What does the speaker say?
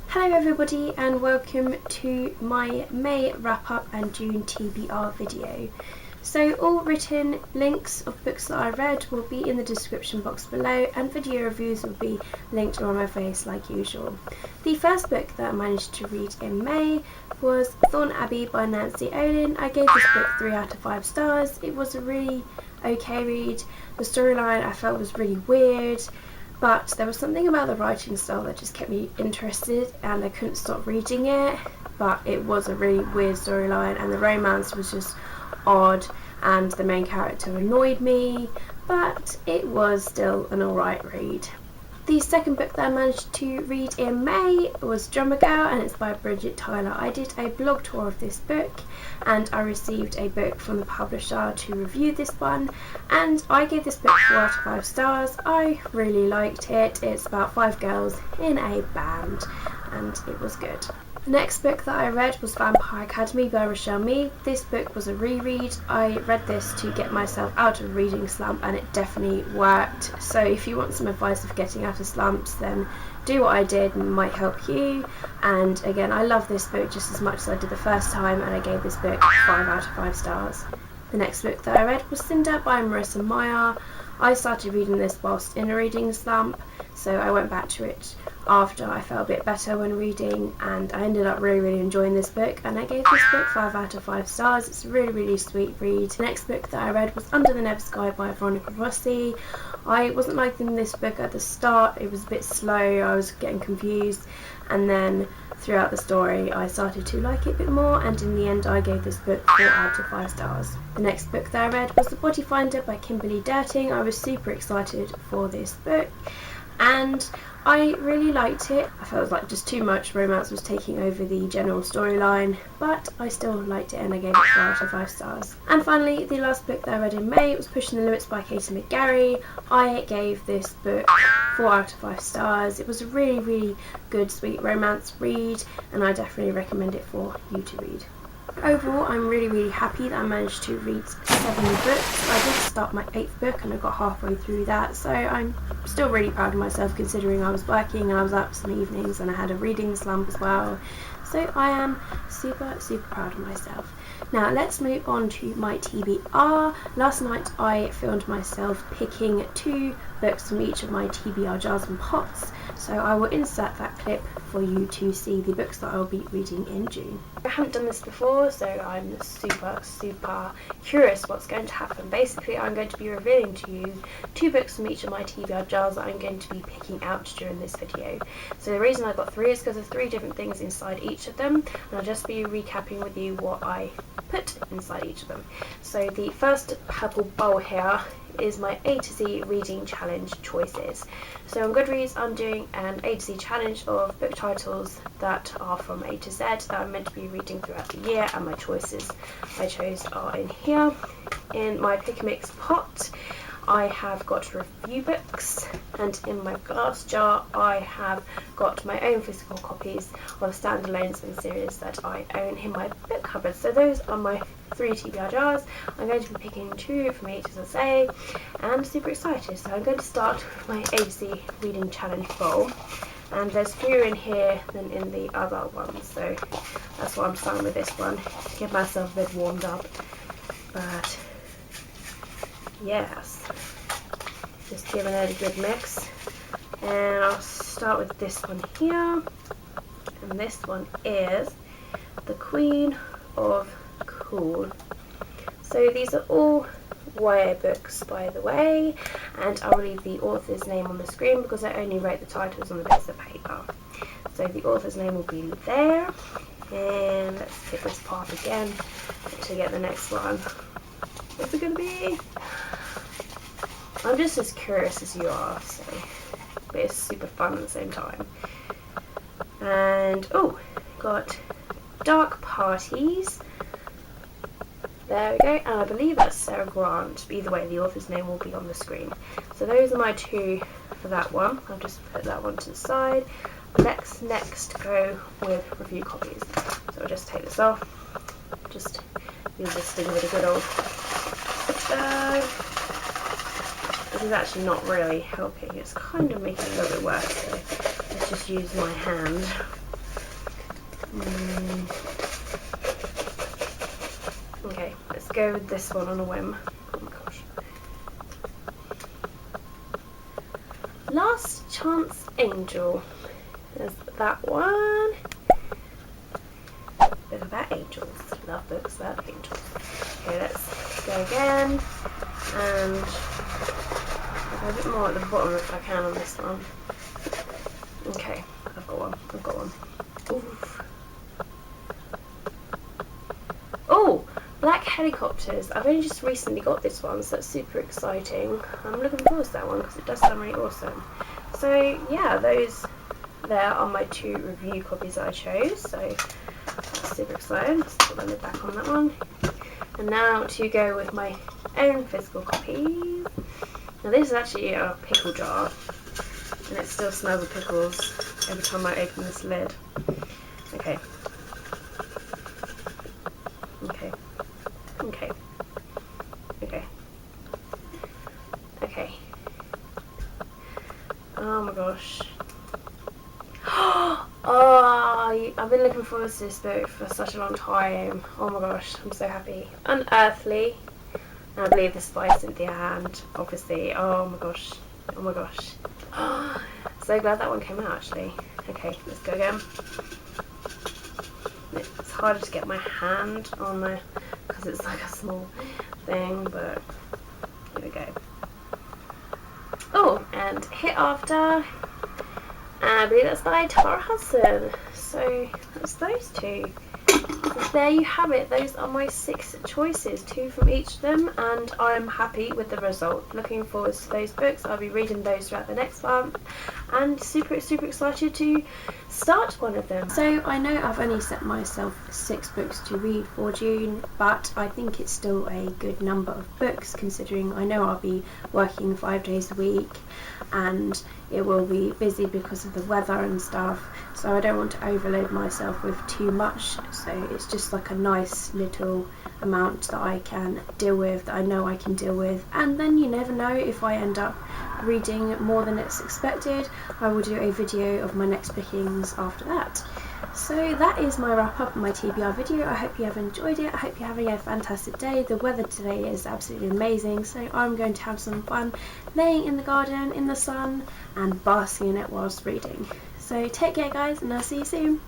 Hello everybody and welcome to my May Wrap Up and June TBR video. So all written links of books that I read will be in the description box below, and video reviews will be linked on my face like usual. The first book that I managed to read in May was Thorn Abbey by Nancy Olin. I gave this book 3 out of 5 stars. It was a really okay read. The storyline I felt was really weird, but there was something about the writing style that just kept me interested and I couldn't stop reading it. But it was a really weird storyline and the romance was just odd and the main character annoyed me, but it was still an alright read. The second book that I managed to read in May was Drummer Girl, and it's by Bridget Tyler. I did a blog tour of this book and I received a book from the publisher to review this one, and I gave this book 4 out of 5 stars. I really liked it. It's about 5 girls in a band and it was good. The next book that I read was Vampire Academy by Rochelle Mead. This book was a reread. I read this to get myself out of a reading slump and it definitely worked. So if you want some advice of getting out of slumps, then do what I did and it might help you. And again, I love this book just as much as I did the first time, and I gave this book 5 out of 5 stars. The next book that I read was Cinder by Marissa Meyer. I started reading this whilst in a reading slump, so I went back to it after I felt a bit better when reading, and I ended up really enjoying this book, and I gave this book 5 out of 5 stars. It's a really sweet read. The next book that I read was Under the Never Sky by Veronica Rossi. I wasn't liking this book at the start. It was a bit slow, I was getting confused, and then throughout the story I started to like it a bit more, and in the end I gave this book 4 out of 5 stars. The next book that I read was The Body Finder by Kimberly Derting. I was super excited for this book and I really liked it. I felt like just too much romance was taking over the general storyline, but I still liked it and I gave it 4 out of 5 stars. And finally, the last book that I read in May was Pushing the Limits by Katie McGarry. I gave this book 4 out of 5 stars. It was a really good sweet romance read and I definitely recommend it for you to read. Overall, I'm really happy that I managed to read 7 books. I did start my 8th book and I got halfway through that, so I'm still really proud of myself considering I was working and I was up some evenings and I had a reading slump as well. So I am super proud of myself. Now let's move on to my TBR. Last night I filmed myself picking 2 books from each of my TBR jars and pots, so I will insert that clip for you to see the books that I will be reading in June. I haven't done this before, so I'm super curious what's going to happen. Basically, I'm going to be revealing to you 2 books from each of my TBR jars that I'm going to be picking out during this video. So the reason I got 3 is because there's 3 different things inside each of them, and I'll just be recapping with you what I put inside each of them. So the first purple bowl here is my A to Z reading challenge choices. So on Goodreads I'm doing an A to Z challenge of book titles that are from A to Z that I'm meant to be reading throughout the year, and my choices I chose are in here. In my pick a mix pot I have got review books, and in my glass jar I have got my own physical copies of standalones and series that I own in my book cupboard. So those are my 3 TBR jars. I'm going to be picking 2 from each, as I say, and I'm super excited. So I'm going to start with my A to Z reading challenge bowl, and there's fewer in here than in the other ones, so that's why I'm starting with this one to get myself a bit warmed up. But yes, just giving it a good mix, and I'll start with this one here, and this one is The Queen of Cool. So these are all YA books, by the way, and I'll leave the author's name on the screen because I only wrote the titles on the bits of paper. So the author's name will be there, and let's pick this part again to get the next one. What's it going to be? I'm just as curious as you are, so, but it's super fun at the same time. And oh, got Dark Parties. There we go, and I believe that's Sarah Grant, but either way the author's name will be on the screen. So those are my 2 for that one. I'll just put that one to the side. Let's next go with review copies. So I'll just take this off, just use this thing with a good old is actually not really helping. It's kind of making it a little bit worse. So let's just use my hand. Okay, let's go with this one on a whim. Oh my gosh. Last Chance Angel. There's that one. Book about angels. Love books about angels. Okay, let's go again. And I'll go a bit more at the bottom if I can on this one. Okay, I've got one. I've got one. Oof. Oh! Black Helicopters. I've only just recently got this one, so that's super exciting. I'm looking forward to that one because it does sound really awesome. So yeah, those there are my 2 review copies that I chose. So that's super exciting. Let's put the lid back on that one. And now to go with my own physical copies. Now this is actually a pickle jar, and it still smells of pickles every time I open this lid. Okay. Okay. Okay. Okay. Okay. Oh my gosh. Oh, I've been looking forward to this book for such a long time. Oh my gosh, I'm so happy. Unearthly. And I believe this is by Cynthia Hand, obviously. Oh my gosh. Oh my gosh. So glad that one came out actually. Okay, let's go again. It's harder to get my hand on there because it's like a small thing, but here we go. Oh, and Hit After. And I believe that's by Tara Hudson. So that's those 2. So there you have it. Those are my 6 choices, 2 from each of them, and I'm happy with the result. Looking forward to those books. I'll be reading those throughout the next month, and super excited to start one of them. So I know I've only set myself 6 books to read for June, but I think it's still a good number of books considering I know I'll be working 5 days a week and it will be busy because of the weather and stuff, so I don't want to overload myself with too much. So it's just like a nice little amount that I can deal with, that I know I can deal with, and then you never know, if I end up reading more than it's expected, I will do a video of my next pickings after that. So that is my wrap up of my TBR video. I hope you have enjoyed it. I hope you're having a fantastic day. The weather today is absolutely amazing, so I'm going to have some fun laying in the garden in the sun and basking in it whilst reading. So take care guys, and I'll see you soon.